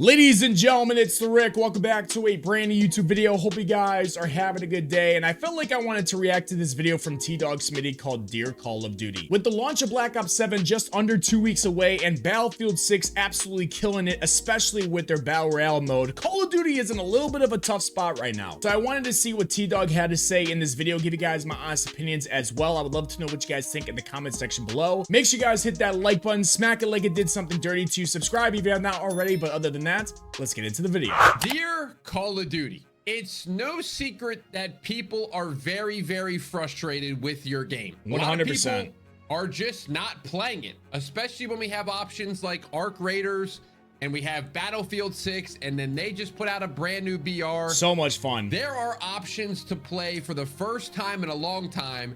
Ladies and gentlemen, it's the Rick. Welcome back to a brand new YouTube video. Hope you guys are having a good day. And I felt like I wanted to react to this video from TDAWG Smitty called Dear Call of Duty. With the launch of Black Ops 7 just under 2 weeks away and Battlefield 6 absolutely killing it, especially with their Battle Royale mode, Call of Duty is in a little bit of a tough spot right now. So I wanted to see what TDAWG had to say in this video, give you guys my honest opinions as well. I would love to know what you guys think in the comment section below. Make sure you guys hit that like button, smack it like it did something dirty to you, subscribe if you have not already, but other than that, let's get into the video. Dear Call of Duty, it's no secret that people are very frustrated with your game. 100%. A lot of people are just not playing it, especially when we have options like Arc Raiders and we have Battlefield 6, and then they just put out a brand new BR. So much fun. There are options to play for the first time in a long time,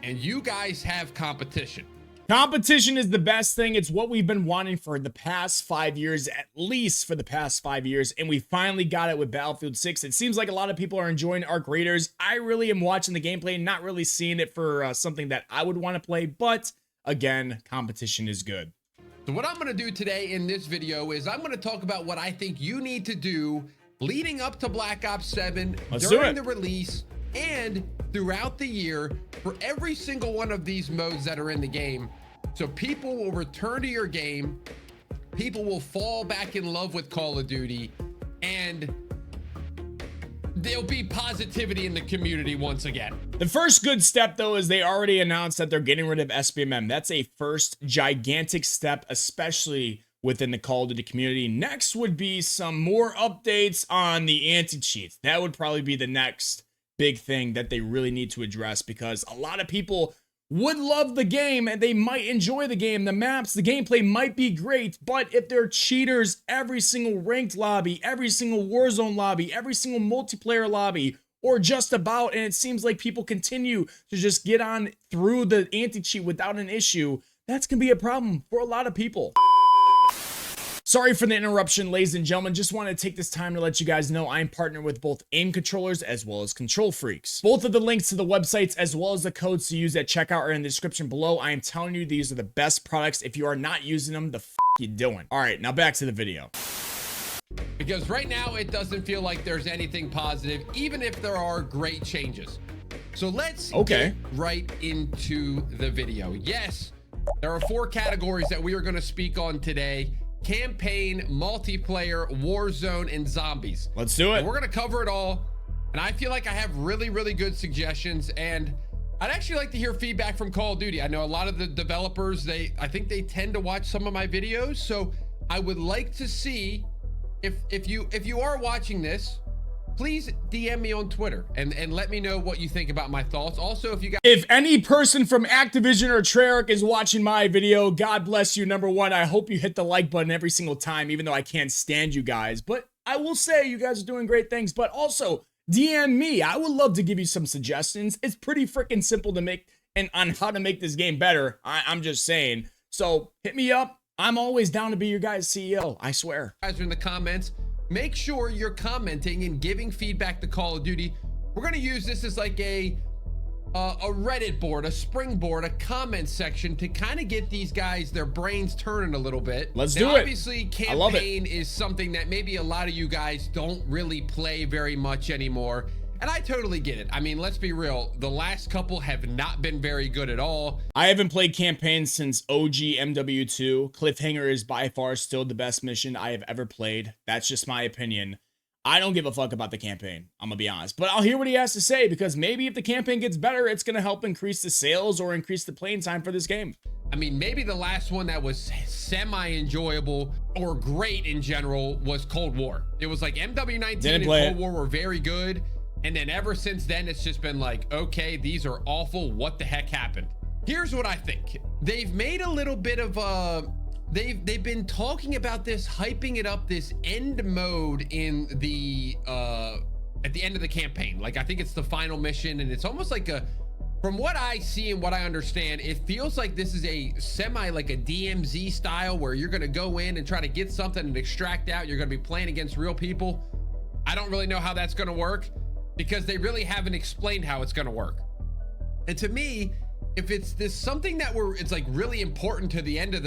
and you guys have competition. Competition is the best thing. It's what we've been wanting for the past 5 years, at least for the past 5 years, and we finally got it with Battlefield 6. It seems like a lot of people are enjoying Arc Raiders. I really am watching the gameplay, not really seeing it for something that I would want to play, but again, competition is good. So what I'm going to do today in this video is I'm going to talk about what I think you need to do leading up to Black Ops 7 during the release and throughout the year for every single one of these modes that are in the game, so people will return to your game, people will fall back in love with Call of Duty, and there'll be positivity in the community once again. The first good step, though, is they already announced that they're getting rid of SBMM. That's a first gigantic step, especially within the Call of Duty community. Next would be some more updates on the anti-cheats. That would probably be the next big thing that they really need to address, because a lot of people would love the game and they might enjoy the game, the maps, the gameplay might be great, but if they're cheaters every single ranked lobby, every single Warzone lobby, every single multiplayer lobby, or just about, and it seems like people continue to just get on through the anti-cheat without an issue, that's gonna be a problem for a lot of people. Sorry for the interruption, ladies and gentlemen. Just want to take this time to let you guys know I'm partnered with both aim controllers as well as control freaks. Both of the links to the websites as well as the codes to use at checkout are in the description below. I am telling you, these are the best products. If you are not using them, the f you doing? All right, now back to the video. Because right now it doesn't feel like there's anything positive, even if there are great changes. So let's get right into the video. Yes, there are 4 categories that we are going to speak on today: campaign, multiplayer, Warzone, and zombies. Let's do it. And we're gonna cover it all, and I feel like I have really good suggestions, and I'd actually like to hear feedback from Call of Duty. I know a lot of the developers, I think they tend to watch some of my videos, so I would like to see if you are watching this, please DM me on Twitter and let me know what you think about my thoughts. Also, if any person from Activision or Treyarch is watching my video, God bless you. Number one, I hope you hit the like button every single time, even though I can't stand you guys. But I will say you guys are doing great things. But also, DM me. I would love to give you some suggestions. It's pretty freaking simple to make and on how to make this game better. I'm just saying. So hit me up. I'm always down to be your guys' CEO. I swear. Guys are in the comments. Make sure you're commenting and giving feedback to Call of Duty. We're going to use this as like a Reddit board, a springboard, a comment section to kind of get these guys, their brains turning a little bit. Let's do it. Obviously, campaign is something that maybe a lot of you guys don't really play very much anymore. And I totally get it. I mean, let's be real. The last couple have not been very good at all. I haven't played campaign since OG MW2. Cliffhanger is by far still the best mission I have ever played. That's just my opinion. I don't give a fuck about the campaign, I'm gonna be honest. But I'll hear what he has to say, because maybe if the campaign gets better, it's gonna help increase the sales or increase the playing time for this game. I mean, maybe the last one that was semi-enjoyable or great in general was Cold War. It was like MW19 and Cold War were very good. And then ever since then, it's just been like, okay, these are awful. What the heck happened? Here's what I think. They've made a little bit of they've been talking about this, hyping it up, this end mode in the at the end of the campaign. Like, I think it's the final mission, and it's almost like from what I see and what I understand, it feels like this is a like a DMZ style, where you're gonna go in and try to get something and extract out. You're gonna be playing against real people. I don't really know how that's gonna work, because they really haven't explained how it's going to work. And to me, if it's something that it's like really important to the end of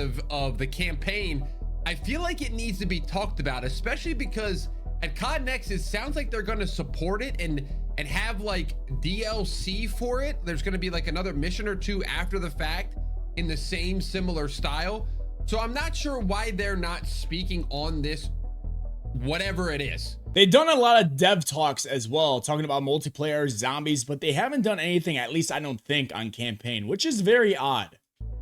the campaign, I feel like it needs to be talked about, especially because at COD Next, it sounds like they're going to support it and have like DLC for it. There's going to be like another mission or two after the fact in the same similar style. So I'm not sure why they're not speaking on this, whatever it is. They've done a lot of dev talks as well, talking about multiplayer, zombies, but they haven't done anything, at least I don't think, on campaign, which is very odd.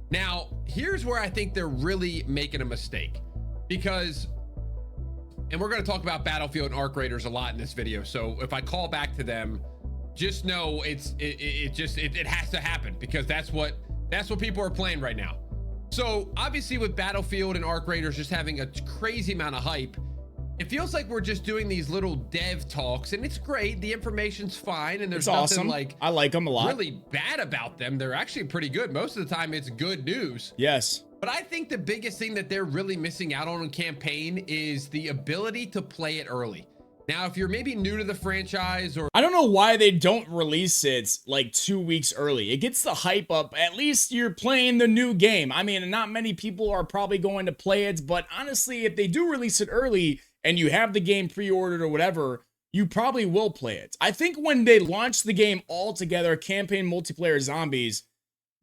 Now, here's where I think they're really making a mistake, because, and we're going to talk about Battlefield and Arc Raiders a lot in this video. So if I call back to them, just know it has to happen, because that's what people are playing right now. So obviously with Battlefield and Arc Raiders just having a crazy amount of hype, it feels like we're just doing these little dev talks, and it's great. The information's fine, and there's nothing awesome. like, I like them a lot, really bad about them. They're actually pretty good. Most of the time it's good news. Yes. But I think the biggest thing that they're really missing out on in campaign is the ability to play it early. Now, if you're maybe new to the franchise, or I don't know why they don't release it like 2 weeks early. It gets the hype up. At least you're playing the new game. I mean, not many people are probably going to play it, but honestly, if they do release it early and you have the game pre-ordered or whatever, you probably will play it. I think when they launch the game all together, campaign, multiplayer, zombies,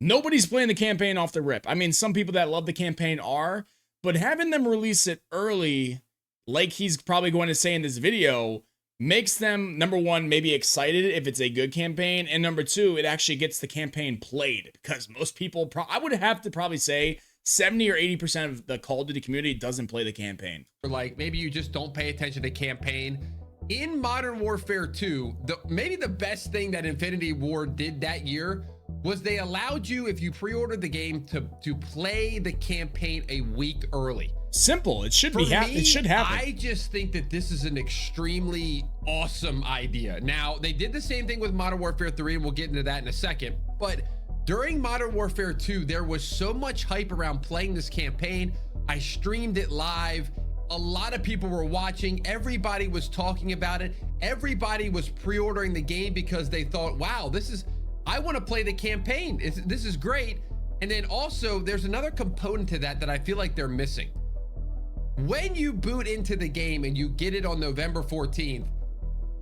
nobody's playing the campaign off the rip. I mean, some people that love the campaign are, but having them release it early, like he's probably going to say in this video, makes them, number one, maybe excited if it's a good campaign, and number two, it actually gets the campaign played, because most people, I would have to probably say 70 or 80% of the Call of Duty community doesn't play the campaign. like maybe you just don't pay attention to campaign. In Modern Warfare 2, maybe the best thing that Infinity Ward did that year was they allowed you, if you pre-ordered the game, to play the campaign a week early. Simple. It should it should happen. I just think that this is an extremely awesome idea. Now, they did the same thing with Modern Warfare 3, and we'll get into that in a second. But during Modern Warfare 2, there was so much hype around playing this campaign. I streamed it live. A lot of people were watching. Everybody was talking about it. Everybody was pre-ordering the game because they thought, wow, I want to play the campaign. This is great. And then also there's another component to that I feel like they're missing. When you boot into the game and you get it on November 14th,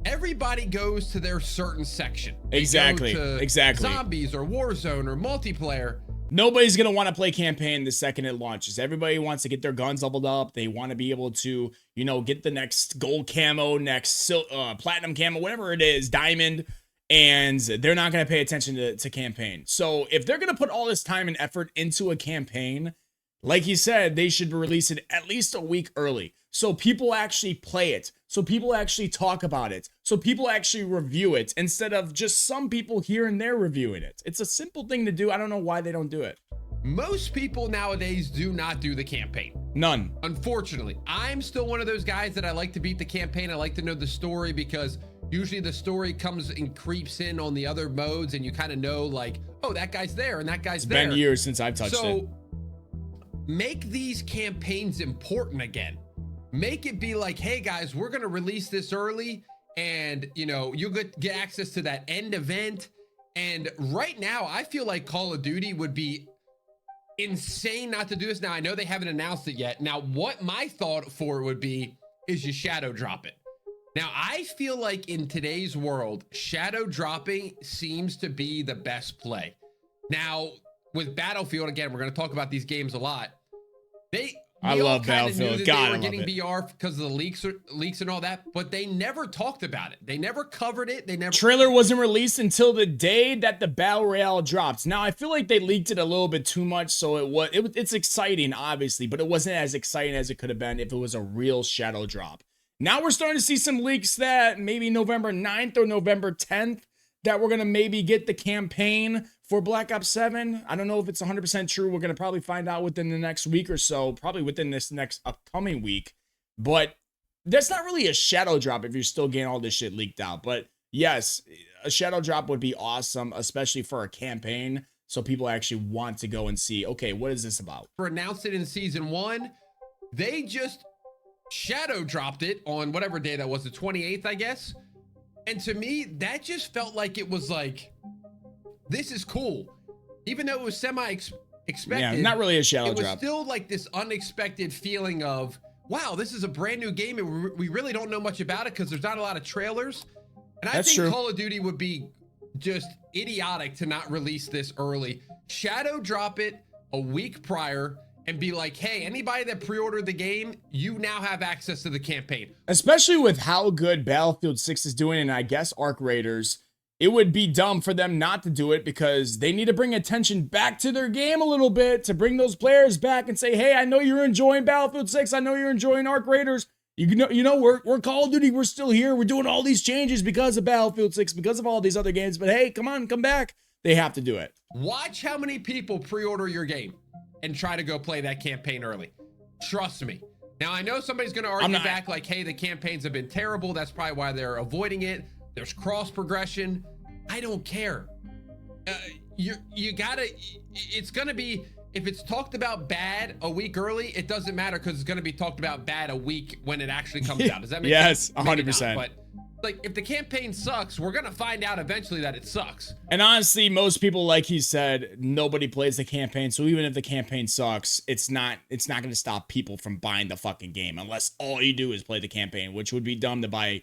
everybody goes to their certain section. Exactly. Zombies or Warzone or multiplayer. Nobody's going to want to play campaign the second it launches. Everybody wants to get their guns leveled up. They want to be able to, you know, get the next gold camo, next platinum camo, whatever it is, diamond. And they're not going to pay attention to campaign. So if they're going to put all this time and effort into a campaign, like he said, they should release it at least a week early, so people actually play it, so people actually talk about it, so people actually review it, instead of just some people here and there reviewing it. It's a simple thing to do. I don't know why they don't do it. Most people nowadays do not do the campaign. None. Unfortunately, I'm still one of those guys that I like to beat the campaign. I like to know the story, because usually the story comes and creeps in on the other modes, and you kind of know, like, oh, that guy's there and that guy's there. It's been years since I've touched it. So make these campaigns important again. Make it be like, hey guys, we're going to release this early, and you know, you'll get access to that end event. And right now I feel like Call of Duty would be insane not to do this. Now, I know they haven't announced it yet. Now, what my thought for it would be is you shadow drop it. Now, I feel like in today's world, shadow dropping seems to be the best play. Now, with Battlefield, again, we're going to talk about these games a lot. I love Battlefield. God, they were getting BR because of the leaks and all that, but they never talked about it. They never covered it. Trailer wasn't released until the day that the Battle Royale dropped. Now, I feel like they leaked it a little bit too much, so it's exciting, obviously, but it wasn't as exciting as it could have been if it was a real shadow drop. Now we're starting to see some leaks that maybe November 9th or November 10th that we're going to maybe get the campaign for Black Ops 7. I don't know if it's 100% true. We're going to probably find out within the next week or so, probably within this next upcoming week. But that's not really a shadow drop if you're still getting all this shit leaked out. But yes, a shadow drop would be awesome, especially for a campaign, so people actually want to go and see, okay, what is this about? For announced it in season 1, they just shadow dropped it on whatever day that was, the 28th, I guess. And to me, that just felt like it was like, this is cool. Even though it was expected. Yeah, not really a shadow drop. It was drop. still like this unexpected feeling of, wow, this is a brand new game and we really don't know much about it because there's not a lot of trailers. And I think Call of Duty would be just idiotic to not release this early. Shadow drop it a week prior and be like, hey, anybody that pre-ordered the game, you now have access to the campaign. Especially with how good Battlefield 6 is doing, and I guess Arc Raiders, it would be dumb for them not to do it because they need to bring attention back to their game a little bit to bring those players back and say, hey, I know you're enjoying Battlefield 6. I know you're enjoying Arc Raiders. We're Call of Duty. We're still here. We're doing all these changes because of Battlefield 6, because of all these other games. But hey, come on, come back. They have to do it. Watch how many people pre-order your game and try to go play that campaign early. Trust me. Now, I know somebody's going to argue back like, hey, the campaigns have been terrible. That's probably why they're avoiding it. There's cross progression. I don't care. You gotta, it's going to be, if it's talked about bad a week early, it doesn't matter because it's going to be talked about bad a week when it actually comes out. Does that make sense? Yes, 100%. But like, if the campaign sucks, we're going to find out eventually that it sucks. And honestly, most people, like he said, nobody plays the campaign. So even if the campaign sucks, it's not going to stop people from buying the fucking game unless all you do is play the campaign, which would be dumb to buy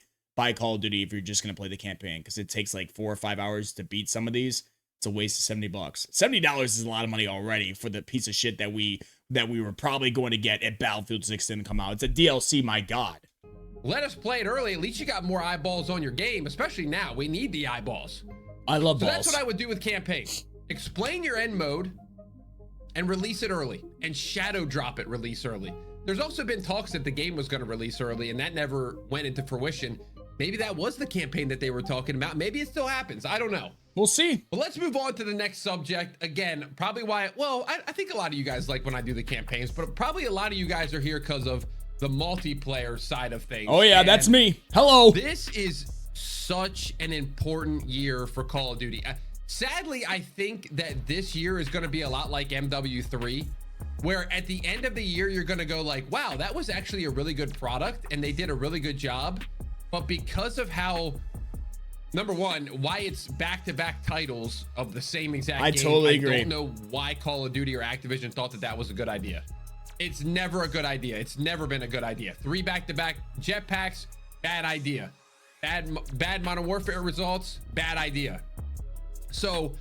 Call of Duty if you're just going to play the campaign because it takes like 4 or 5 hours to beat some of these. It's a waste of $70. $70 is a lot of money already for the piece of shit that we were probably going to get if Battlefield 6 didn't come out. It's a DLC, my God. Let us play it early. At least you got more eyeballs on your game, especially now. We need the eyeballs. I love balls. That's what I would do with campaign. Explain your end mode and release it early, and shadow drop it release early. There's also been talks that the game was going to release early, and that never went into fruition. Maybe that was the campaign that they were talking about. Maybe it still happens. I don't know. We'll see. But let's move on to the next subject. Again, probably why, well, I think a lot of you guys like when I do the campaigns, but probably a lot of you guys are here because of the multiplayer side of things. Oh yeah, that's me. Hello. This is such an important year for Call of Duty. Sadly, I think that this year is going to be a lot like MW3, where at the end of the year, you're going to go like, wow, that was actually a really good product and they did a really good job. But because of how, number one, why it's back-to-back titles of the same exact game. I totally agree. I don't know why Call of Duty or Activision thought that that was a good idea. It's never a good idea. It's never been a good idea. 3 back-to-back jetpacks, bad idea. Bad Modern Warfare results, bad idea. So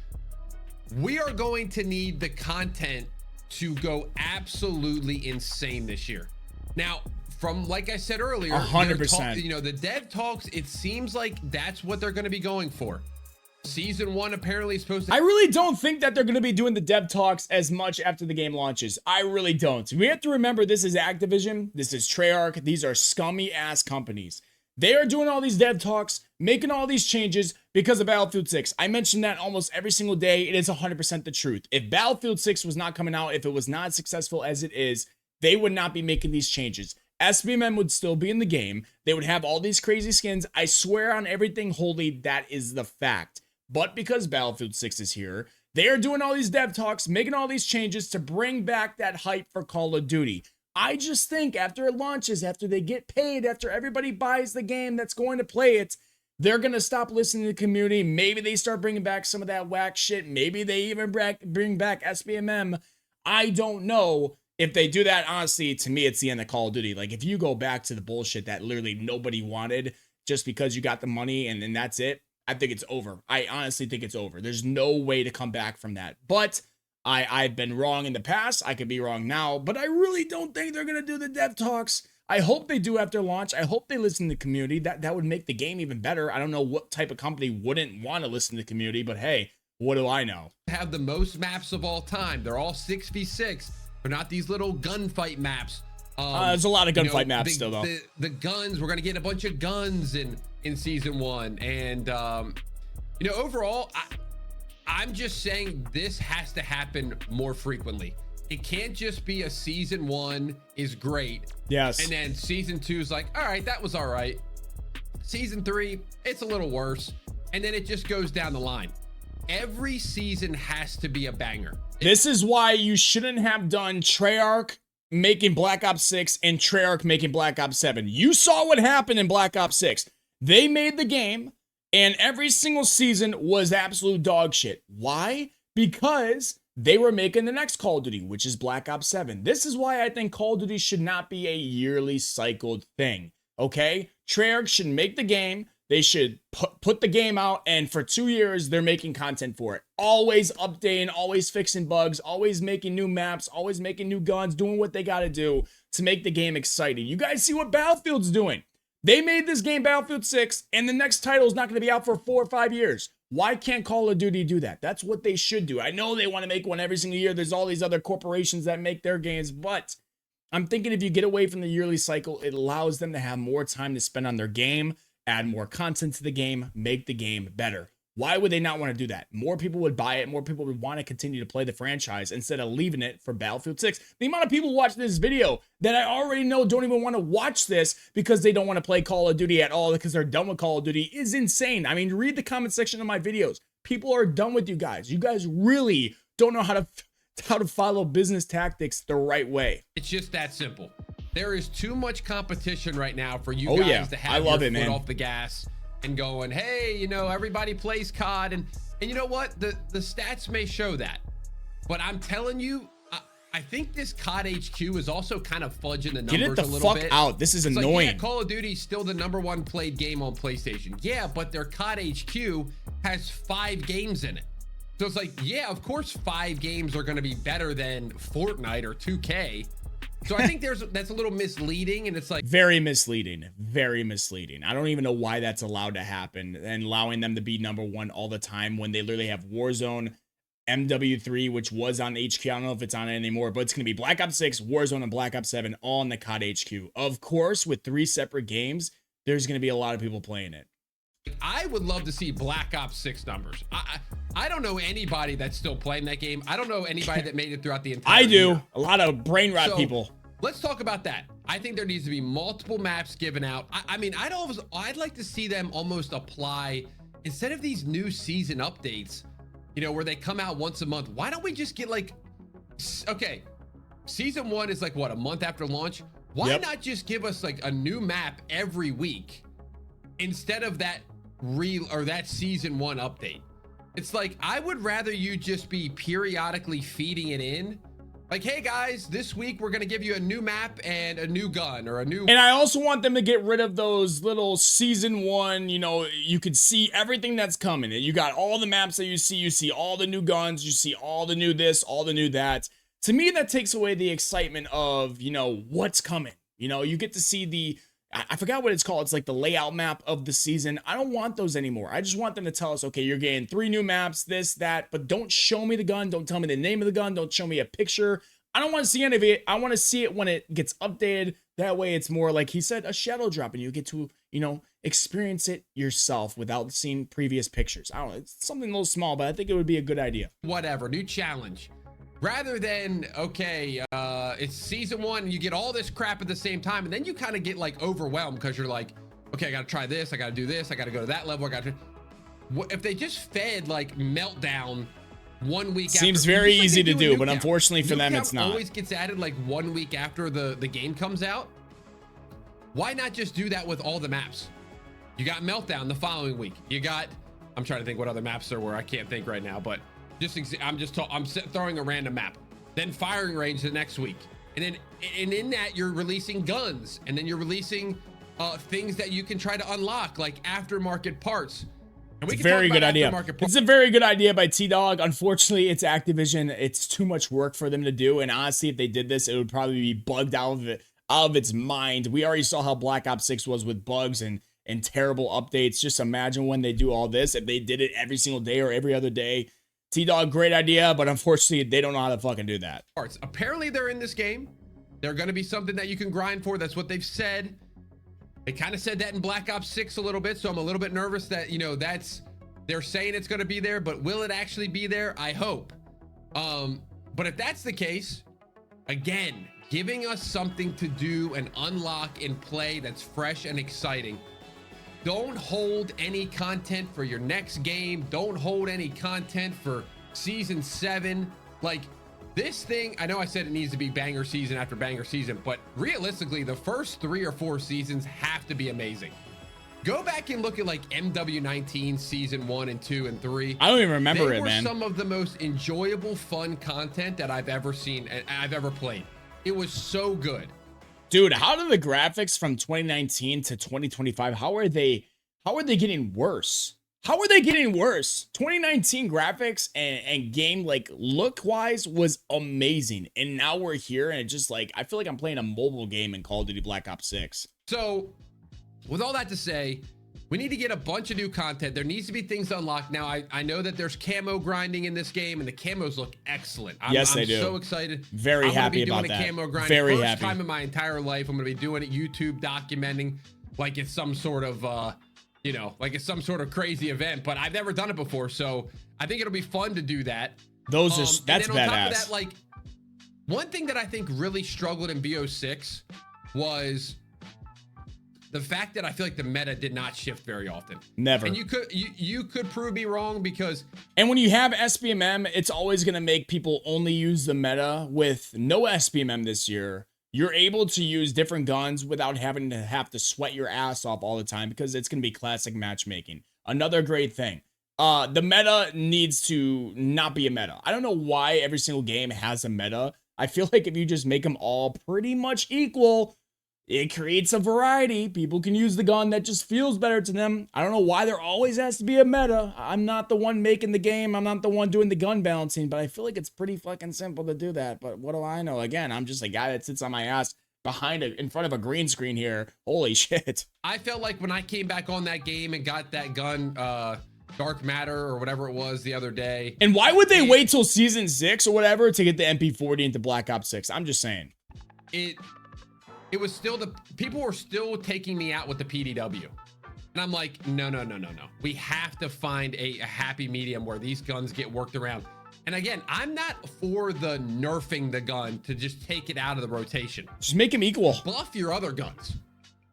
we are going to need the content to go absolutely insane this year. Now, from, like I said earlier, 100%. You know, the dev talks, it seems like that's what they're going to be going for. Season 1 apparently is supposed to... I really don't think that they're going to be doing the dev talks as much after the game launches. I really don't. We have to remember this is Activision. This is Treyarch. These are scummy ass companies. They are doing all these dev talks, making all these changes because of Battlefield 6. I mention that almost every single day. It is 100% the truth. If Battlefield 6 was not coming out, if it was not successful as it is, they would not be making these changes. SBMM would still be in the game. They would have all these crazy skins. I swear on everything holy, that is the fact. But because Battlefield 6 is here, they are doing all these dev talks, making all these changes to bring back that hype for Call of Duty. I just think after it launches, after they get paid, after everybody buys the game that's going to play it, they're going to stop listening to the community. Maybe they start bringing back some of that whack shit. Maybe they even bring back SBMM. I don't know. If they do that, honestly, to me, it's the end of Call of Duty. Like, if you go back to the bullshit that literally nobody wanted just because you got the money and then that's it, I think it's over. I honestly think it's over. There's no way to come back from that. But I've been wrong in the past. I could be wrong now. But I really don't think they're going to do the dev talks. I hope they do after launch. I hope they listen to the community. That would make the game even better. I don't know what type of company wouldn't want to listen to the community. But hey, what do I know? Have the most maps of all time. They're all 6v6. They're not these little gunfight maps. There's a lot of gunfight maps still, though. The guns, we're going to get a bunch of guns in season 1. And, you know, overall, I'm just saying this has to happen more frequently. It can't just be a season 1 is great. Yes. And then season 2 is like, all right, that was all right. Season 3, it's a little worse. And then it just goes down the line. Every season has to be a banger. This is why you shouldn't have done Treyarch making Black Ops 6 and Treyarch making Black Ops 7. You saw what happened in Black Ops 6. They made the game, and every single season was absolute dog shit. Why? Because they were making the next Call of Duty, which is Black Ops 7. This is why I think Call of Duty should not be a yearly cycled thing, okay? Treyarch should make the game. They should put the game out, and for 2 years, they're making content for it. Always updating, always fixing bugs, always making new maps, always making new guns, doing what they got to do to make the game exciting. You guys see what Battlefield's doing. They made this game Battlefield 6, and the next title is not going to be out for 4 or 5 years. Why can't Call of Duty do that? That's what they should do. I know they want to make one every single year. There's all these other corporations that make their games, but I'm thinking if you get away from the yearly cycle, it allows them to have more time to spend on their game, add more content to the game, make the game better. Why would they not want to do that? More people would buy it. More people would want to continue to play the franchise instead of leaving it for Battlefield 6. The amount of people watching this video that I already know don't even want to watch this because they don't want to play Call of Duty at all because they're done with Call of Duty is insane. I mean, read the comment section of my videos. People are done with you guys. You guys really don't know how to follow business tactics the right way. It's just that simple. There is too much competition right now for you guys to have your foot off the gas and going, hey, you know, everybody plays COD, and you know what? The stats may show that, but I'm telling you, I think this COD HQ is also kind of fudging the numbers a little bit. Get it the fuck out. This is annoying. Like, yeah, Call of Duty is still the #1 played game on PlayStation. Yeah, but their COD HQ has 5 games in it. So it's like, yeah, of course 5 games are going to be better than Fortnite or 2K. So I think that's a little misleading, and it's like very misleading. I don't even know why that's allowed to happen and allowing them to be #1 all the time when they literally have Warzone, MW3, which was on HQ. I don't know if it's on it anymore, but it's going to be Black Ops 6, Warzone, and Black Ops 7 all on the COD HQ. Of course, with 3 separate games, there's going to be a lot of people playing it. I would love to see Black Ops 6 numbers. I don't know anybody that's still playing that game. I don't know anybody that made it throughout the entire year. A lot of brain rot people. Let's talk about that. I think there needs to be multiple maps given out. I mean, I'd like to see them almost apply, instead of these new season updates, you know, where they come out once a month. Why don't we just get like, okay, season 1 is like what, a month after launch? Why not just give us like a new map every week instead of that that season 1 update? It's like, I would rather you just be periodically feeding it in. Like, hey guys, this week we're gonna give you a new map and a new gun or a new. And I also want them to get rid of those little season 1, you know, you could see everything that's coming. You got all the maps that you see all the new guns, you see all the new this, all the new that. To me, that takes away the excitement of, you know, what's coming. You know, you get to see I forgot what it's called. It's like the layout map of the season. I don't want those anymore. I just want them to tell us, okay, you're getting 3 new maps, this, that, but don't show me the gun. Don't tell me the name of the gun. Don't show me a picture. I don't want to see any of it. I want to see it when it gets updated. That way it's more like he said, a shadow drop, and you get to, you know, experience it yourself without seeing previous pictures. I don't know. It's something a little small, but I think it would be a good idea. Whatever, new challenge. Rather than, okay, it's season 1 and you get all this crap at the same time, and then you kind of get like overwhelmed because you're like, okay, I got to try this, I got to do this, I got to go to that level, I got to. If they just fed like Meltdown 1 week after, seems very easy to do, but unfortunately for them, it's not. Always gets added like 1 week after the game comes out. Why not just do that with all the maps? You got Meltdown the following week. You got, I'm trying to think what other maps there were. I can't think right now, but I'm throwing a random map. Then firing range the next week, and in that you're releasing guns, and then you're releasing things that you can try to unlock, like aftermarket parts. And it's a very good idea. It's a very good idea by TDAWG. Unfortunately, it's Activision. It's too much work for them to do, and honestly, if they did this, it would probably be bugged out of its mind. We already saw how Black Ops 6 was with bugs and terrible updates. Just imagine when they do all this, if they did it every single day or every other day. TDAWG, great idea, but unfortunately, they don't know how to fucking do that. Parts. Apparently, they're in this game. They're going to be something that you can grind for. That's what they've said. They kind of said that in Black Ops 6 a little bit, so I'm a little bit nervous that, you know, they're saying it's going to be there, but will it actually be there? I hope. But if that's the case, again, giving us something to do and unlock and play that's fresh and exciting. Don't hold any content for your next game. Don't hold any content for season 7. Like, this thing, I know I said it needs to be banger season after banger season, but realistically, the first 3 or 4 seasons have to be amazing. Go back and look at like MW19 season 1 and 2 and 3. I don't even remember they it, were man. Some of the most enjoyable, fun content that I've ever seen and I've ever played. It was so good. Dude, how do the graphics from 2019 to 2025, how are they getting worse? How are they getting worse? 2019 graphics and game, like, look-wise was amazing. And now we're here, and it just, like, I feel like I'm playing a mobile game in Call of Duty Black Ops 6. So, with all that to say, we need to get a bunch of new content. There needs to be things unlocked. Now, I know that there's camo grinding in this game, and the camos look excellent. Yes, they do. I'm so excited. Very happy about that. Camo grind. Very First happy. time in my entire life, I'm going to be doing it, YouTube documenting, like it's some sort of, you know, like it's some sort of crazy event. But I've never done it before, so I think it'll be fun to do that. Those are that's and then on top of badass. that, like, one thing that I think really struggled in BO6 was the fact that I feel like the meta did not shift very often. Never. And you could prove me wrong because... And when you have SBMM, it's always going to make people only use the meta. With no SBMM this year, you're able to use different guns without having to have to sweat your ass off all the time because it's going to be classic matchmaking. Another great thing. The meta needs to not be a meta. I don't know why every single game has a meta. I feel like if you just make them all pretty much equal, it creates a variety. People can use the gun that just feels better to them. I don't know why there always has to be a meta. I'm not the one making the game. I'm not the one doing the gun balancing, but I feel like it's pretty fucking simple to do that. But what do I know? Again, I'm just a guy that sits on my ass in front of a green screen here. Holy shit. I felt like when I came back on that game and got that gun, Dark Matter or whatever it was the other day. And why would they wait till season 6 or whatever to get the MP40 into Black Ops 6? I'm just saying. It was still people were still taking me out with the PDW. And I'm like, no. We have to find a happy medium where these guns get worked around. And again, I'm not for the nerfing the gun to just take it out of the rotation. Just make them equal. Buff your other guns.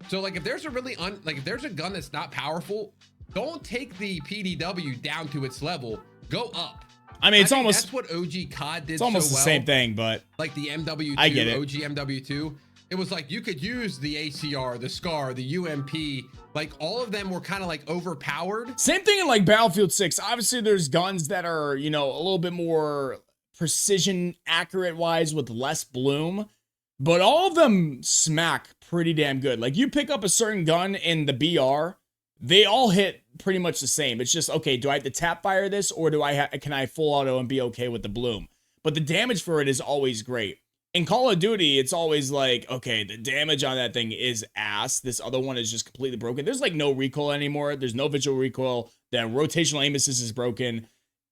So like if there's a really if there's a gun that's not powerful, don't take the PDW down to its level. Go up. I mean, it's almost that's what OG COD did. It's almost so the well. same thing, but like the MW2, I get it. OG MW2. It was like you could use the ACR, the SCAR, the UMP, like all of them were kind of like overpowered. Same thing in like Battlefield 6. Obviously, there's guns that are, you know, a little bit more precision accurate wise with less bloom, but all of them smack pretty damn good. Like you pick up a certain gun in the BR, they all hit pretty much the same. It's just, okay, do I have to tap fire this or can I full auto and be okay with the bloom? But the damage for it is always great. In Call of Duty, it's always like, okay, the damage on that thing is ass. This other one is just completely broken. There's like no recoil anymore. There's no visual recoil. The rotational aim assist is broken.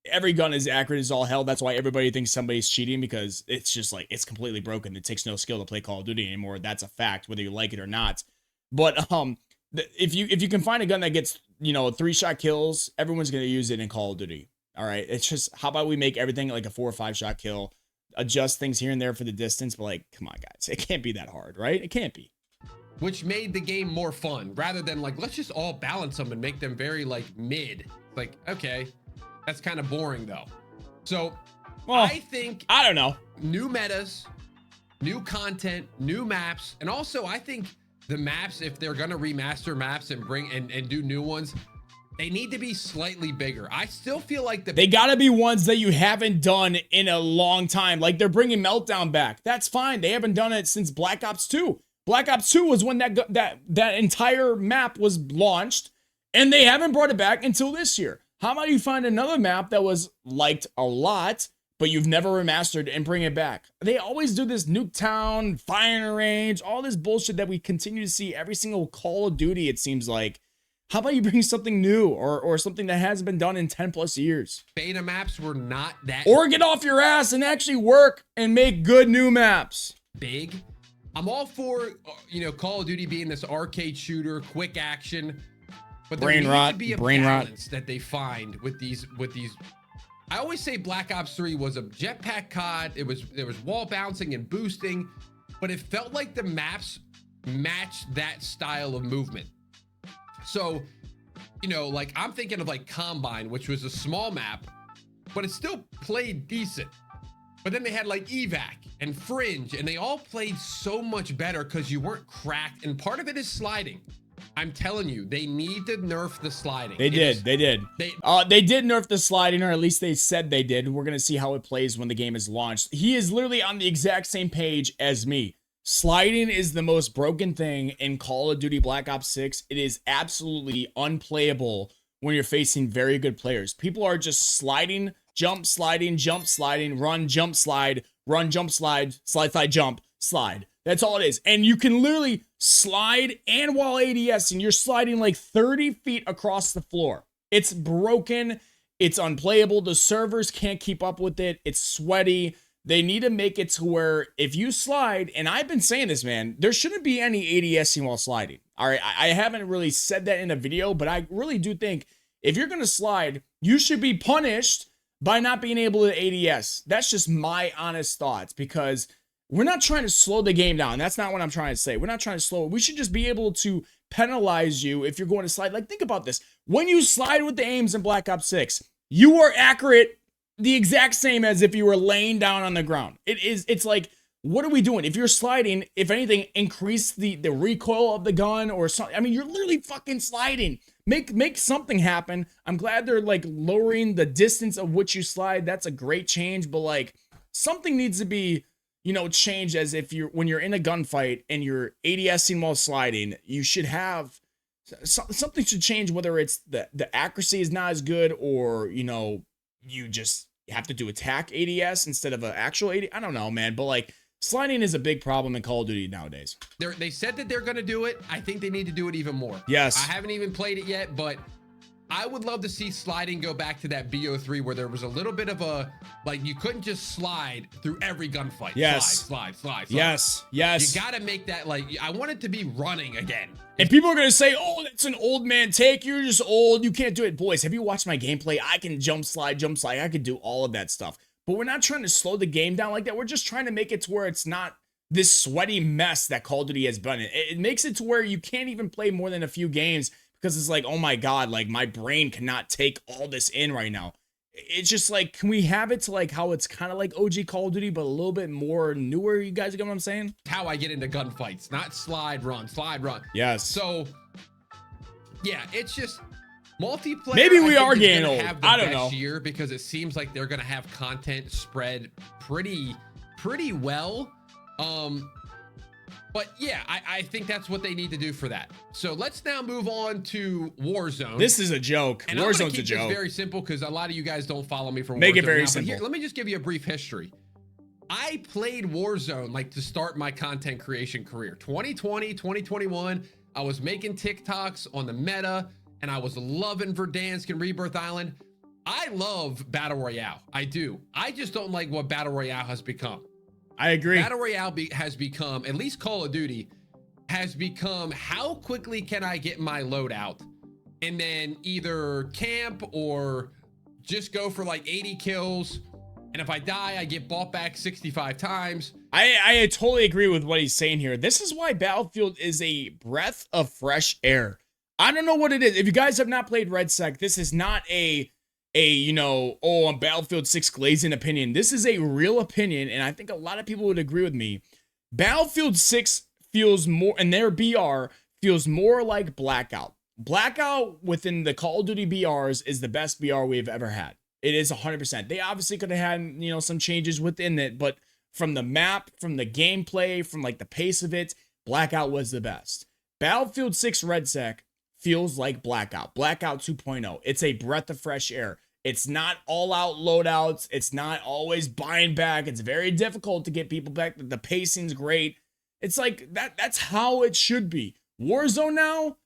Every gun is accurate as all hell. That's why everybody thinks somebody's cheating, because it's just like, it's completely broken. It takes no skill to play Call of Duty anymore. That's a fact, whether you like it or not. But if you can find a gun that gets, you know, 3-shot kills, everyone's going to use it in Call of Duty. All right. It's just, how about we make everything like a 4 or 5-shot kill? Adjust things here and there for the distance, but like, come on guys, it can't be that hard, right? It can't be. Which made the game more fun rather than like, let's just all balance them and make them very like mid. Like, okay, that's kind of boring though. So well, I think, I don't know, new metas, new content, new maps. And also I think the maps, if they're going to remaster maps and bring and do new ones, they need to be slightly bigger. I still feel like they gotta be ones that you haven't done in a long time. Like they're bringing Meltdown back. That's fine. They haven't done it since Black Ops 2. Black Ops 2 was when that entire map was launched, and they haven't brought it back until this year. How about you find another map that was liked a lot, but you've never remastered and bring it back? They always do this Nuketown, firing range, all this bullshit that we continue to see every single Call of Duty, it seems like. How about you bring something new or something that hasn't been done in 10 plus years? Beta maps were not that. Or get off your ass and actually work and make good new maps. Big. I'm all for, you know, Call of Duty being this arcade shooter, quick action, but there needs to be a balance that they find with these. I always say Black Ops 3 was a jetpack COD. There was wall bouncing and boosting, but it felt like the maps matched that style of movement. So, you know, like I'm thinking of like Combine, which was a small map, but it still played decent. But then they had like Evac and Fringe, and they all played so much better because you weren't cracked. And part of it is sliding. I'm telling you, they need to nerf the sliding. They did nerf the sliding, or at least they said they did. We're going to see how it plays when the game is launched. He is literally on the exact same page as me. Sliding is the most broken thing in Call of Duty Black Ops 6. It is absolutely unplayable when you're facing very good players. People are just sliding, jump, sliding, jump, sliding, run, jump, slide, run, jump, slide, slide, jump, slide. That's all it is. And you can literally slide, and while ADS, and you're sliding like 30 feet across the floor. It's broken. It's unplayable. The servers can't keep up with it. It's sweaty. They need to make it to where if you slide, and I've been saying this, man, there shouldn't be any ADSing while sliding. All right, I haven't really said that in a video, but I really do think if you're going to slide, you should be punished by not being able to ADS. That's just my honest thoughts, because we're not trying to slow the game down. That's not what I'm trying to say. We're not trying to slow it. We should just be able to penalize you if you're going to slide. Like, think about this. When you slide with the aims in Black Ops 6, you are accurate the exact same as if you were laying down on the ground. It's like, what are we doing? If you're sliding, if anything, increase the recoil of the gun or something. I mean, you're literally fucking sliding. Make something happen. I'm glad they're like lowering the distance of which you slide. That's a great change, but like something needs to be, you know, changed, as if when you're in a gunfight and you're ADSing while sliding, you should have something should change, whether it's the accuracy is not as good, or, you know, you just have to do attack ADS instead of an actual ADS. I don't know, man, but like sliding is a big problem in Call of Duty nowadays. They said that they're going to do it. I think they need to do it even more. Yes. I haven't even played it yet, but I would love to see sliding go back to that BO3 where there was a little bit of a, like, you couldn't just slide through every gunfight. Yes. Slide. Yes. Yes. You got to make that, like, I want it to be running again. And people are going to say, oh, that's an old man take. You're just old. You can't do it. Boys, have you watched my gameplay? I can jump slide. I can do all of that stuff. But we're not trying to slow the game down like that. We're just trying to make it to where it's not this sweaty mess that Call of Duty has been. It makes it to where you can't even play more than a few games, because it's like, oh my God, like my brain cannot take all this in right now. It's just like, can we have it to like how it's kind of like OG Call of Duty, but a little bit more newer? You guys get what I'm saying? How I get into gunfights, not slide, run. Yes. So, yeah, it's just multiplayer. Maybe we are getting old. I don't know. Year, because it seems like they're gonna have content spread pretty well. But yeah, I think that's what they need to do for that. So let's now move on to Warzone. This is a joke. And Warzone's a joke. This very simple, because a lot of you guys don't follow me from Warzone. Make it very simple. Here, let me just give you a brief history. I played Warzone like to start my content creation career. 2020, 2021, I was making TikToks on the meta, and I was loving Verdansk and Rebirth Island. I love Battle Royale. I do. I just don't like what Battle Royale has become. I agree. Battle Royale has become, at least Call of Duty, has become how quickly can I get my loadout, and then either camp or just go for like 80 kills. And if I die, I get bought back 65 times. I totally agree with what he's saying here. This is why Battlefield is a breath of fresh air. I don't know what it is. If you guys have not played RedSec, this is not a you know, oh, on Battlefield 6 glazing opinion. This is a real opinion, and I think a lot of people would agree with me. Battlefield 6 feels more, and their BR feels more like Blackout. Blackout within the Call of Duty BRs is the best BR we've ever had. It is 100%. They obviously could have had, you know, some changes within it, but from the map, from the gameplay, from like the pace of it, Blackout was the best. Battlefield 6 RedSec feels like Blackout. Blackout 2.0. It's a breath of fresh air. It's not all out loadouts. It's not always buying back. It's very difficult to get people back. The pacing's great. It's like that's how it should be. Warzone now,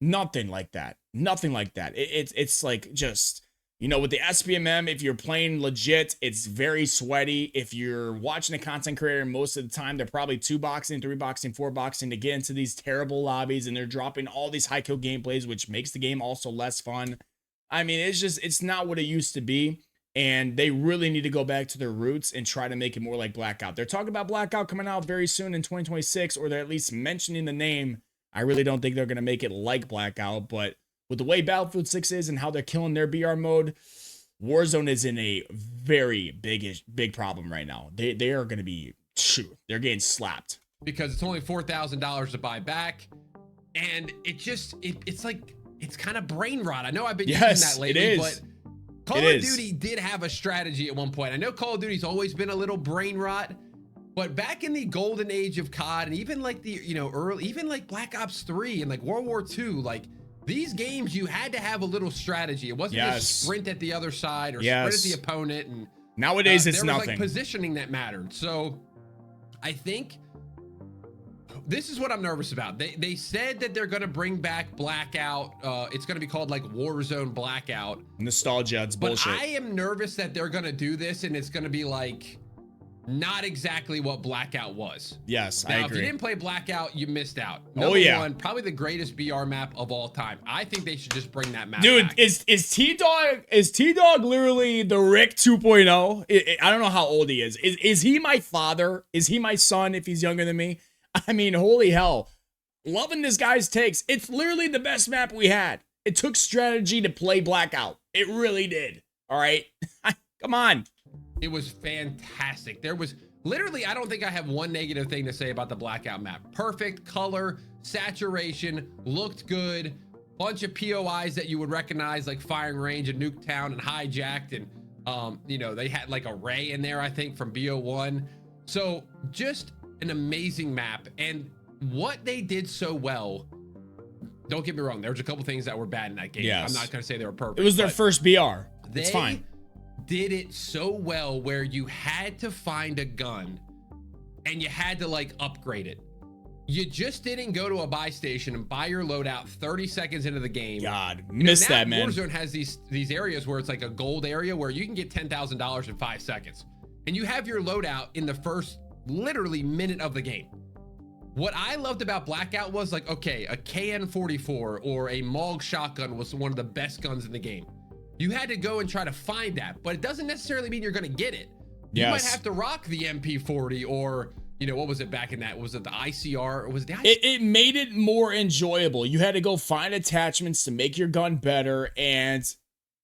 nothing like that. Nothing like that. It's like just, you know, with the SBMM, if you're playing legit, it's very sweaty. If you're watching a content creator, most of the time they're probably 2-boxing, 3-boxing, 4-boxing to get into these terrible lobbies, and they're dropping all these high kill gameplays, which makes the game also less fun. I mean, it's not what it used to be, and they really need to go back to their roots and try to make it more like Blackout. They're talking about Blackout coming out very soon in 2026, or they're at least mentioning the name. I really don't think they're going to make it like Blackout, but with the way Battlefield 6 is and how they're killing their BR mode, Warzone is in a very big problem right now. They are going to be, they're getting slapped. Because it's only $4,000 to buy back. And it's like, it's kind of brain rot. I know I've been Yes, using that lately, it is. but Call of Duty did have a strategy at one point. I know Call of Duty's always been a little brain rot, but back in the golden age of COD, and even like the, you know, early, even like Black Ops 3 and like World War II, like these games, you had to have a little strategy. It wasn't just sprint at the other side or sprint at the opponent. And nowadays it's there was nothing. Like positioning that mattered. So I think this is what I'm nervous about. They said that they're going to bring back Blackout. It's going to be called like Warzone Blackout. Nostalgia, it's bullshit. But I am nervous that they're going to do this and it's going to be like not exactly what Blackout was. Yes, now, I agree. If you didn't play Blackout, you missed out. Oh yeah, one, probably the greatest BR map of all time. I think they should just bring that map dude back. Is TDAWG literally the Rick 2.0? I don't know how old he is. Is he my father? Is he my son if he's younger than me? I mean, holy hell. Loving this guy's takes. It's literally the best map we had. It took strategy to play Blackout. It really did. All right. Come on. It was fantastic. There was literally, I don't think I have one negative thing to say about the Blackout map. Perfect color, saturation, looked good. Bunch of POIs that you would recognize, like Firing Range and Nuketown and Hijacked. And, you know, they had like a Ray in there, I think, from BO1. So just an amazing map. And what they did so well, don't get me wrong, there was a couple things that were bad in that game. Yes. I'm not going to say they were perfect. It was their first BR. It's fine. Did it so well where you had to find a gun and you had to like upgrade it. You just didn't go to a buy station and buy your loadout 30 seconds into the game. God, missed that, man. Warzone has these areas where it's like a gold area where you can get $10,000 in 5 seconds. And you have your loadout in the first literally minute of the game. What I loved about Blackout was like, okay, a KN-44 or a MAUG shotgun was one of the best guns in the game. You had to go and try to find that, but it doesn't necessarily mean you're going to get it. You might have to rock the MP40 or, you know, what was it back in that? Was it the ICR or was it the It made it more enjoyable. You had to go find attachments to make your gun better and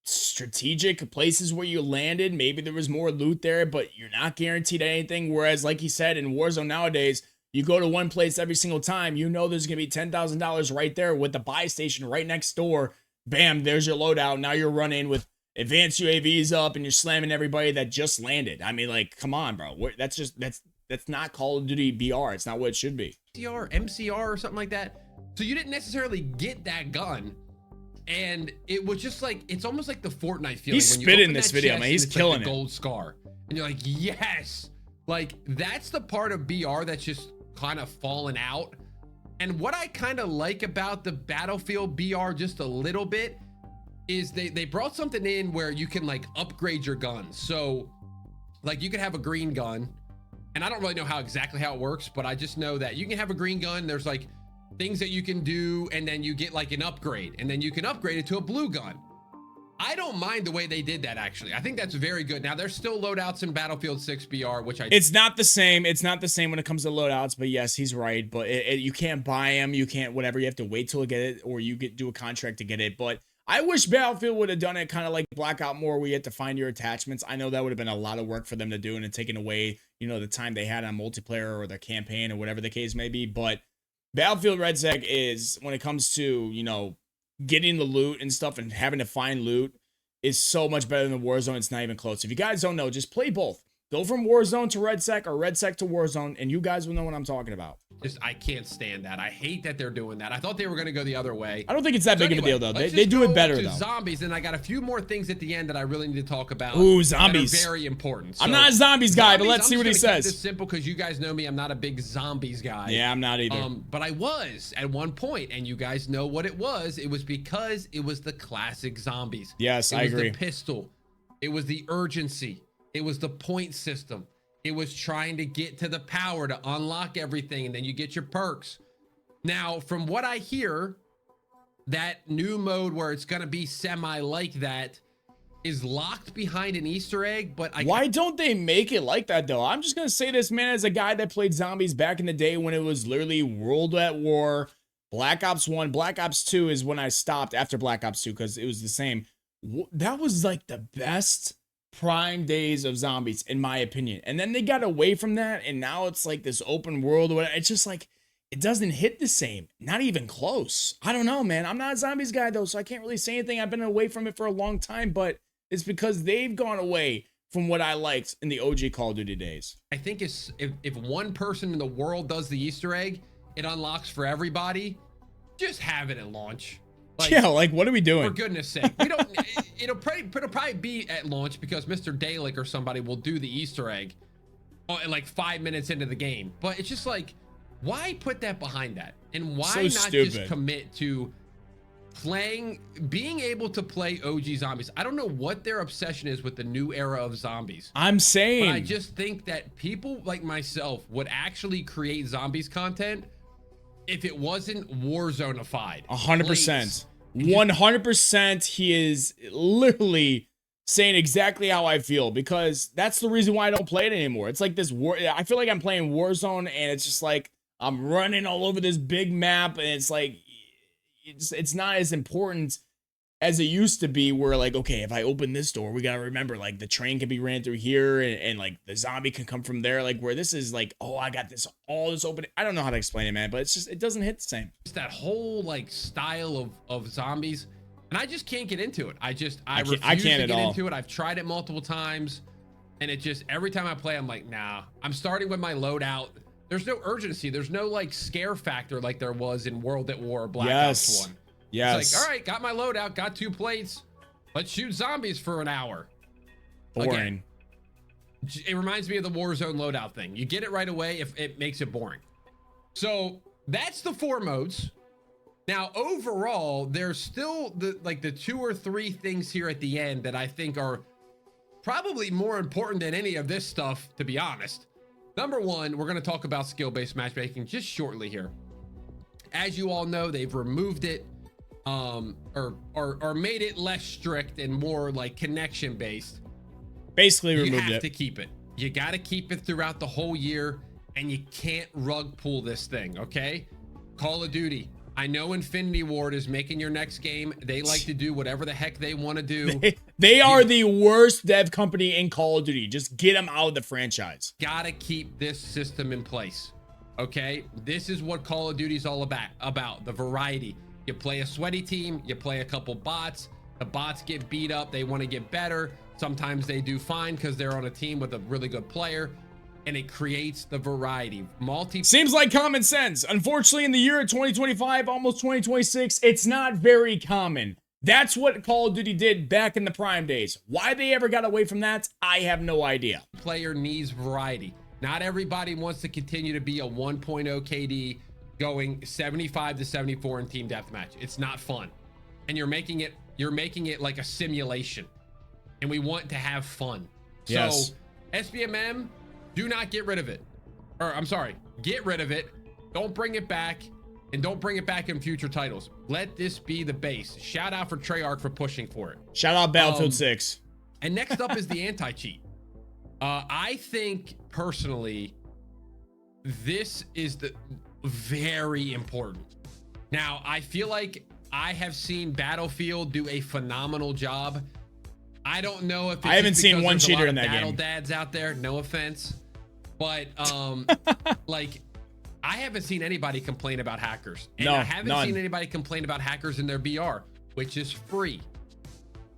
strategic places where you landed. Maybe there was more loot there, but you're not guaranteed anything. Whereas, like you said, in Warzone nowadays, you go to one place every single time, you know there's going to be $10,000 right there with the buy station right next door. Bam, there's your loadout. Now you're running with advanced UAVs up and you're slamming everybody that just landed. I mean, like, come on, bro. That's not Call of Duty BR. It's not what it should be. MCR or something like that. So you didn't necessarily get that gun. And it was just like, it's almost like the Fortnite feeling. He's spitting this video, man. He's killing it. Gold scar. And you're like, yes. Like, that's the part of BR that's just kind of fallen out. And what I kind of like about the Battlefield BR just a little bit is they brought something in where you can like upgrade your guns. So like you could have a green gun, and I don't really know exactly how it works, but I just know that you can have a green gun. There's like things that you can do, and then you get like an upgrade, and then you can upgrade it to a blue gun. I don't mind the way they did that, actually. I think that's very good. Now, there's still loadouts in Battlefield 6 BR, which It's not the same. It's not the same when it comes to loadouts, but yes, he's right. But you can't buy them. You can't whatever. You have to wait till you get it, or you do a contract to get it. But I wish Battlefield would have done it kind of like Blackout more, where you had to find your attachments. I know that would have been a lot of work for them to do, and it taken away, you know, the time they had on multiplayer or their campaign or whatever the case may be. But Battlefield RedSec is, when it comes to, you know, getting the loot and stuff and having to find loot, is so much better than Warzone. It's not even close. If you guys don't know, just play both. Go from Warzone to RedSec or RedSec to Warzone, and you guys will know what I'm talking about. I can't stand that. I hate that they're doing that. I thought they were going to go the other way. I don't think it's that big of a deal, though. They do it better, though. Zombies, and I got a few more things at the end that I really need to talk about. Ooh, zombies. That are very important. So, I'm not a zombies guy, but let's see what he says. It's simple because you guys know me. I'm not a big zombies guy. Yeah, I'm not either. But I was at one point, and you guys know what it was. It was because it was the classic zombies. Yes, I agree. It was the pistol. It was the urgency. It was the point system. It was trying to get to the power to unlock everything, and then you get your perks. Now, from what I hear, that new mode where it's going to be semi like that is locked behind an Easter egg, but why don't they make it like that, though? I'm just going to say this, man, as a guy that played zombies back in the day when it was literally World at War, Black Ops 1, Black Ops 2 is when I stopped after Black Ops 2 because it was the same. That was like the best prime days of zombies, in my opinion. And then they got away from that, and now it's like this open world. It's just like, it doesn't hit the same. Not even close. I don't know, man. I'm not a zombies guy though, so I can't really say anything. I've been away from it for a long time, but it's because they've gone away from what I liked in the OG Call of Duty days. I think if one person in the world does the Easter egg, it unlocks for everybody. Just have it at launch. Yeah, like what are we doing? For goodness sake, we don't. it'll probably be at launch because Mr. Dalek or somebody will do the Easter egg, like 5 minutes into the game. But it's just like, why put that behind that, and why not just commit to being able to play OG zombies? I don't know what their obsession is with the new era of zombies. I'm saying, but I just think that people like myself would actually create zombies content if it wasn't Warzone-ified. 100%. 100%. He is literally saying exactly how I feel, because that's the reason why I don't play it anymore. It's like this I feel like I'm playing Warzone, and it's just like I'm running all over this big map, and it's like it's not as important as it used to be, where like, okay, if I open this door, we gotta remember like the train can be ran through here, and like the zombie can come from there. Like where this is like, oh, I got all this open. I don't know how to explain it, man, but it's just, it doesn't hit the same. It's that whole like style of zombies, and I just can't get into it. I refuse to get into it. I've tried it multiple times, and it just, every time I play, I'm like, nah. I'm starting with my loadout. There's no urgency. There's no like scare factor like there was in World at War BLACKOUT 1. Yes. It's like, all right, got my loadout, got 2 plates. Let's shoot zombies for an hour. Boring. Again, it reminds me of the Warzone loadout thing. You get it right away if it makes it boring. So that's the 4 modes. Now, overall, there's still the 2 or 3 things here at the end that I think are probably more important than any of this stuff, to be honest. Number 1, we're going to talk about skill-based matchmaking just shortly here. As you all know, they've removed it, or made it less strict and more like connection based. Basically removed it. You have to keep it. You got to keep it throughout the whole year, and you can't rug pull this thing. Okay, Call of Duty, I know Infinity Ward is making your next game. They like to do whatever the heck they want to do. They are the worst dev company in Call of Duty. Just get them out of the franchise. Gotta keep this system in place. Okay, this is what Call of Duty is all about the variety. You play a sweaty team, you play a couple bots, the bots get beat up, they want to get better. Sometimes they do fine because they're on a team with a really good player, and it creates the variety. Seems like common sense. Unfortunately, in the year of 2025, almost 2026, it's not very common. That's what Call of Duty did back in the prime days. Why they ever got away from that, I have no idea. Player needs variety. Not everybody wants to continue to be a 1.0 KD going 75 to 74 in team deathmatch. It's not fun. And you're making it like a simulation. And we want to have fun. Yes. So SBMM, do not get rid of it. Or I'm sorry, get rid of it. Don't bring it back, and don't bring it back in future titles. Let this be the base. Shout out for Treyarch for pushing for it. Shout out Battlefield 6. And next up is the anti-cheat. I think personally, this is very important. Now, I feel like I have seen Battlefield do a phenomenal job. I don't know if it's I haven't seen one cheater in that game. Battle dads out there, no offense, but like I haven't seen anybody complain about hackers, and I haven't seen anybody complain about hackers in their BR, which is free.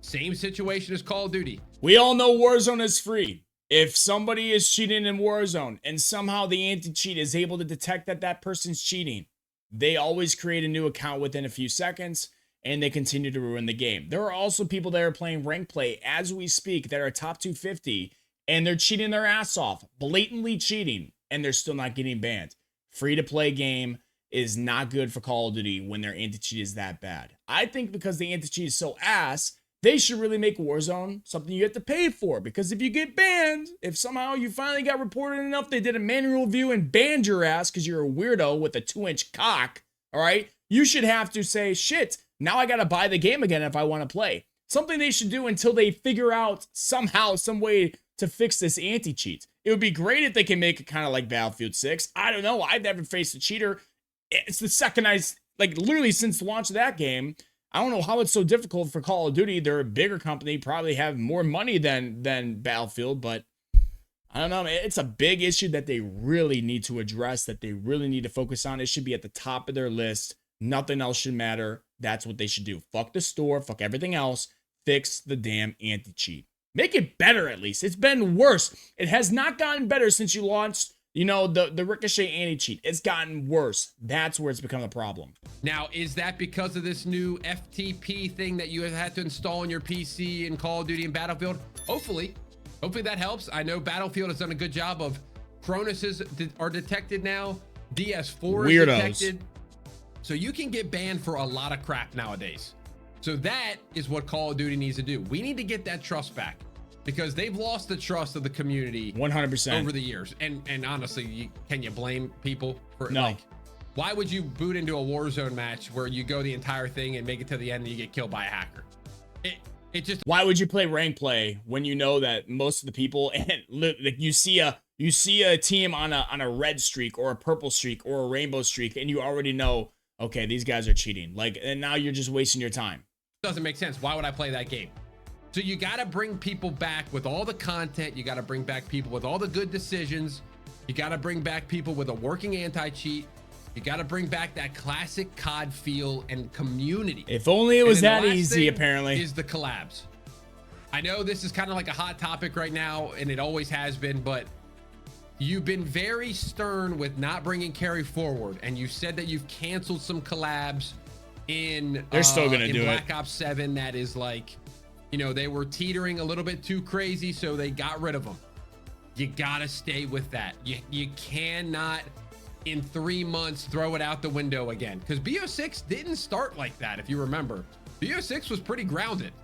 Same situation as Call of Duty. We all know Warzone is free. If somebody is cheating in Warzone and somehow the anti-cheat is able to detect that that person's cheating, they always create a new account within a few seconds, and they continue to ruin the game. There are also people that are playing rank play as we speak that are top 250, and they're cheating their ass off, blatantly cheating, and they're still not getting banned. Free-to-play game is not good for Call of Duty when their anti-cheat is that bad. I think because the anti-cheat is so ass, they should really make Warzone something you have to pay for, because if you get banned, if somehow you finally got reported enough, they did a manual review and banned your ass because you're a weirdo with a 2-inch cock, all right? You should have to say, shit, now I got to buy the game again if I want to play. Something they should do until they figure out somehow, some way to fix this anti-cheat. It would be great if they can make it kind of like Battlefield 6. I don't know. I've never faced a cheater. It's the second like literally since the launch of that game. I don't know how it's so difficult for Call of Duty. They're a bigger company, probably have more money than Battlefield, but I don't know, man. It's a big issue that they really need to address, that they really need to focus on. It should be at the top of their list. Nothing else should matter. That's what they should do. Fuck the store, fuck everything else. Fix the damn anti-cheat. Make it better at least. It's been worse. It has not gotten better since you launched, you know, the Ricochet anti-cheat. It's gotten worse. That's where it's become a problem. Now, is that because of this new FTP thing that you have had to install on your PC in Call of Duty and Battlefield? Hopefully that helps. I know Battlefield has done a good job of Chronuses are detected now. DS4 is detected. So you can get banned for a lot of crap nowadays. So that is what Call of Duty needs to do. We need to get that trust back because they've lost the trust of the community 100% over the years. And honestly, can you blame people for no. Like, why would you boot into a Warzone match where you go the entire thing and make it to the end and you get killed by a hacker? It just, why would you play rank play when you know that most of the people, and like you see a team on a red streak or a purple streak or a rainbow streak, and you already know, okay, these guys are cheating. Like, and now you're just wasting your time. Doesn't make sense. Why would I play that game? So you got to bring people back with all the content. You got to bring back people with all the good decisions. You got to bring back people with a working anti-cheat. You got to bring back that classic COD feel and community. If only it was that easy, apparently. Is the collabs. I know this is kind of like a hot topic right now, and it always has been, but you've been very stern with not bringing carry forward, and you said that you've canceled some collabs in they're still gonna do Black Ops 7. That is like, you know, they were teetering a little bit too crazy, so they got rid of them. You gotta stay with that. You cannot in 3 months throw it out the window again, because BO6 didn't start like that. If you remember, BO6 was pretty grounded,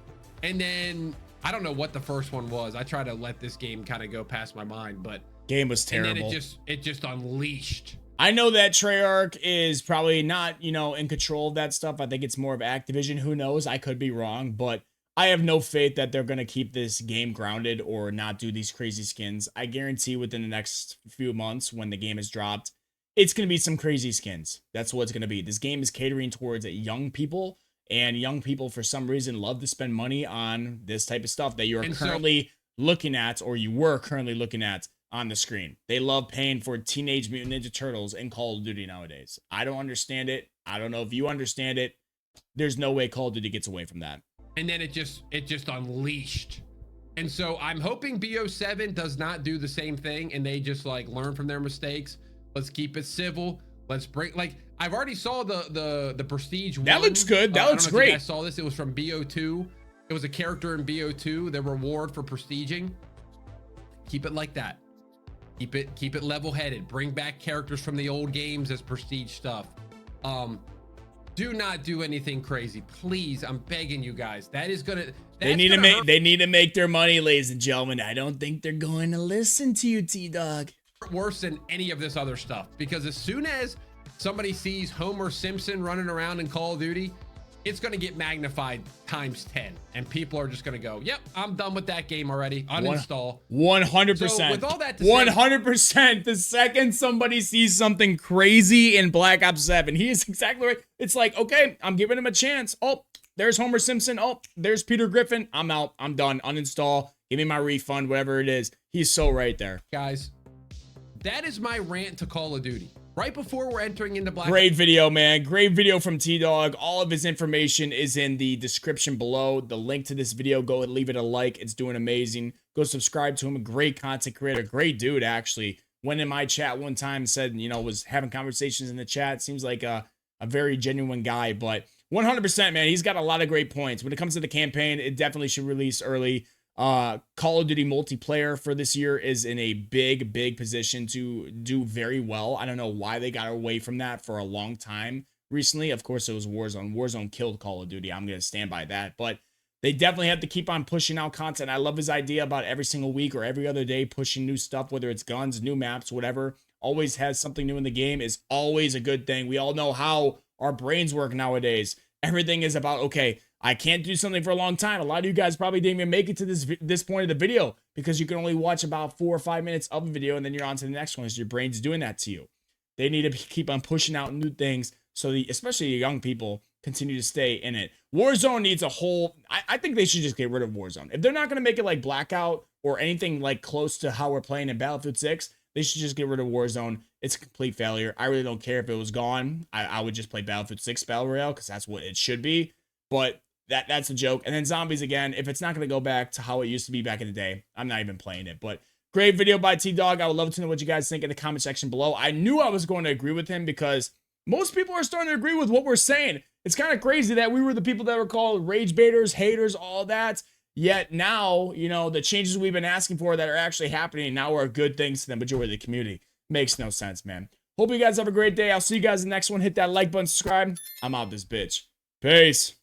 and then I don't know what the first one was. I try to let this game kind of go past my mind, but game was terrible. And then it just unleashed. I know that Treyarch is probably not, you know, in control of that stuff. I think it's more of Activision. Who knows? I could be wrong, but I have no faith that they're going to keep this game grounded or not do these crazy skins. I guarantee within the next few months when the game is dropped, it's going to be some crazy skins. That's what it's going to be. This game is catering towards young people, and young people for some reason love to spend money on this type of stuff that you're currently looking at, or you were currently looking at on the screen. They love paying for Teenage Mutant Ninja Turtles and Call of Duty nowadays. I don't understand it. I don't know if you understand it. There's no way Call of Duty gets away from that. And then it just unleashed. And so I'm hoping BO7 does not do the same thing, and they just like learn from their mistakes. Let's keep it civil. Let's break, like, I've already saw the Prestige one. That looks good. That looks great. I saw this. It was from BO2. It was a character in BO2. The reward for prestiging. Keep it like that. Keep it level-headed. Bring back characters from the old games as prestige stuff. Do not do anything crazy, please. I'm begging you guys. That is gonna. They need to make their money, ladies and gentlemen. I don't think they're going to listen to you, TDAWG. Worse than any of this other stuff, because as soon as somebody sees Homer Simpson running around in Call of Duty, it's going to get magnified times 10, and people are just going to go, yep, I'm done with that game already. Uninstall. 100%. So with all that to 100%. The second somebody sees something crazy in Black Ops 7, he is exactly right. It's like, okay, I'm giving him a chance. Oh, there's Homer Simpson. Oh, there's Peter Griffin. I'm out. I'm done. Uninstall. Give me my refund, whatever it is. He's so right there. Guys, that is my rant to Call of Duty. Right before we're entering into Black Ops. Great video, man. Great video from TDAWG. All of his information is in the description below. The link to this video, go and leave it a like. It's doing amazing. Go subscribe to him. A great content creator. Great dude, actually. Went in my chat one time and said, you know, was having conversations in the chat. Seems like a very genuine guy. But 100%, man, he's got a lot of great points. When it comes to the campaign, it definitely should release early. Call of Duty multiplayer for this year is in a big position to do very well. I don't know why they got away from that for a long time recently. Of course, it was Warzone. Warzone killed Call of Duty. I'm going to stand by that. But they definitely have to keep on pushing out content. I love his idea about every single week or every other day pushing new stuff, whether it's guns, new maps, whatever. Always has something new in the game is always a good thing. We all know how our brains work nowadays. Everything is about, okay, I can't do something for a long time. A lot of you guys probably didn't even make it to this point of the video because you can only watch about 4 or 5 minutes of a video and then you're on to the next one because your brain's doing that to you. They need to keep on pushing out new things so especially the young people continue to stay in it. Warzone needs a whole, I think they should just get rid of Warzone. If they're not going to make it like Blackout or anything like close to how we're playing in Battlefield 6, they should just get rid of Warzone. It's a complete failure. I really don't care if it was gone. I would just play Battlefield 6 Battle Royale because that's what it should be. But that's a joke. And then zombies again, if it's not going to go back to how it used to be back in the day, I'm not even playing it. But great video by TDAWG. I would love to know what you guys think in the comment section below. I knew I was going to agree with him because most people are starting to agree with what we're saying. It's kind of crazy that we were the people that were called rage baiters, haters, all that. Yet now, you know, the changes we've been asking for that are actually happening now are good things to the majority of the community. Makes no sense, man. Hope you guys have a great day. I'll see you guys in the next one. Hit that like button, subscribe. I'm out this bitch. Peace.